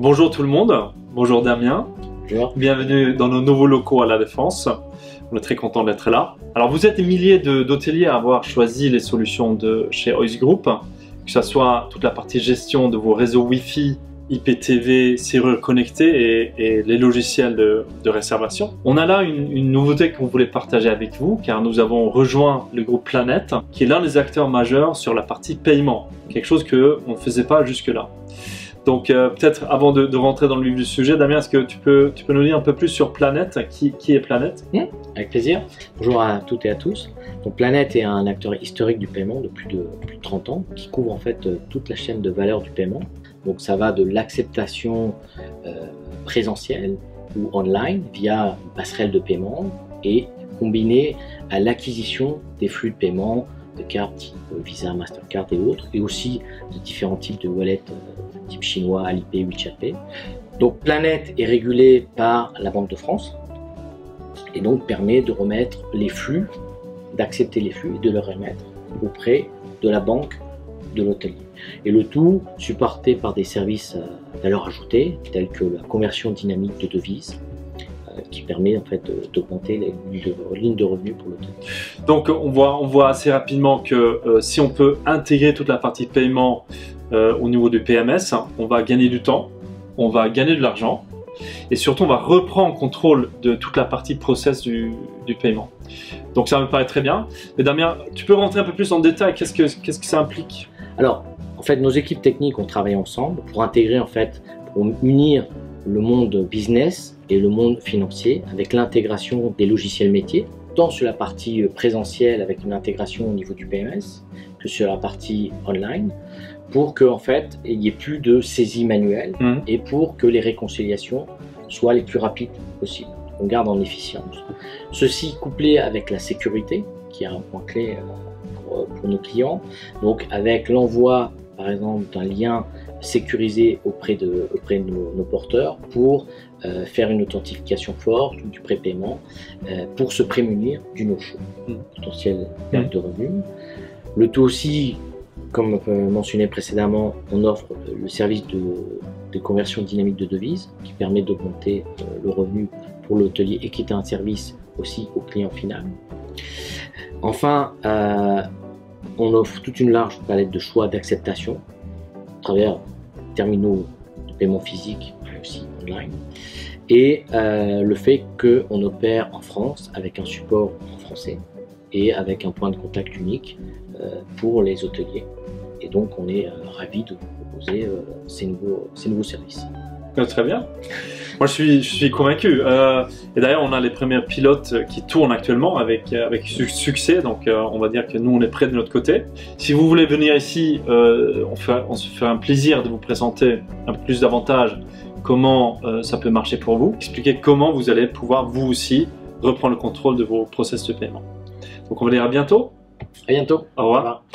Donc bonjour tout le monde, bonjour Damien, Bonjour. Bienvenue dans nos nouveaux locaux à La Défense, on est très content d'être là. Alors vous êtes des milliers d'hôteliers à avoir choisi les solutions de chez Ois Group, que ce soit toute la partie gestion de vos réseaux Wi-Fi, IPTV, serrures connectées et les logiciels de réservation. On a là une nouveauté qu'on voulait partager avec vous car nous avons rejoint le groupe Planet qui est l'un des acteurs majeurs sur la partie paiement, quelque chose qu'on ne faisait pas jusque-là. Donc peut-être avant de rentrer dans le vif du sujet, Damien, est-ce que tu peux nous dire un peu plus sur Planet, qui est Planet? Avec plaisir. Bonjour à toutes et à tous. Donc Planet est un acteur historique du paiement de plus de 30 ans qui couvre en fait toute la chaîne de valeur du paiement. Donc ça va de l'acceptation présentielle ou online via une passerelle de paiement et combiné à l'acquisition des flux de paiement de cartes type Visa, Mastercard et autres, et aussi de différents types de wallets type chinois, Alipay, WeChat Pay. Donc Planet est régulé par la Banque de France et donc permet de remettre les flux, d'accepter les flux et de les remettre auprès de la banque de l'hôtelier. Et le tout supporté par des services à valeur ajoutée tels que la conversion dynamique de devises qui permet en fait d'augmenter les lignes de revenus pour l'hôtel. Donc on voit assez rapidement que si on peut intégrer toute la partie paiement au niveau du PMS, on va gagner du temps, on va gagner de l'argent et surtout on va reprendre contrôle de toute la partie process du paiement. Donc ça me paraît très bien. Mais Damien, tu peux rentrer un peu plus en détail, qu'est-ce que ça implique? Alors en fait nos équipes techniques ont travaillé ensemble pour intégrer en fait, pour unir le monde business et le monde financier avec l'intégration des logiciels métiers, tant sur la partie présentielle avec une intégration au niveau du PMS que sur la partie online, pour qu'en fait il n'y ait plus de saisie manuelle et pour que les réconciliations soient les plus rapides possibles. On garde en efficience. Ceci couplé avec la sécurité, qui est un point clé pour nos clients, donc avec l'envoi par exemple d'un lien sécurisé auprès de nos porteurs pour faire une authentification forte ou du prépaiement pour se prémunir du no-show, potentiel perte de revenus. Le tout aussi, comme mentionné précédemment, on offre le service de conversion dynamique de devises qui permet d'augmenter le revenu pour l'hôtelier et qui est un service aussi au client final. Enfin, on offre toute une large palette de choix d'acceptation à travers terminaux de paiement physique mais aussi online et le fait qu'on opère en France avec un support en français et avec un point de contact unique pour les hôteliers et donc on est ravis de vous proposer ces nouveaux services. Très bien. Moi je suis convaincu. Et d'ailleurs on a les premiers pilotes qui tournent actuellement avec succès, donc on va dire que nous on est prêts de notre côté. Si vous voulez venir ici, on se fait un plaisir de vous présenter un peu plus d'avantages, comment ça peut marcher pour vous, expliquer comment vous allez pouvoir vous aussi reprendre le contrôle de vos process de paiement. Donc on va dire à bientôt. À bientôt. Au revoir.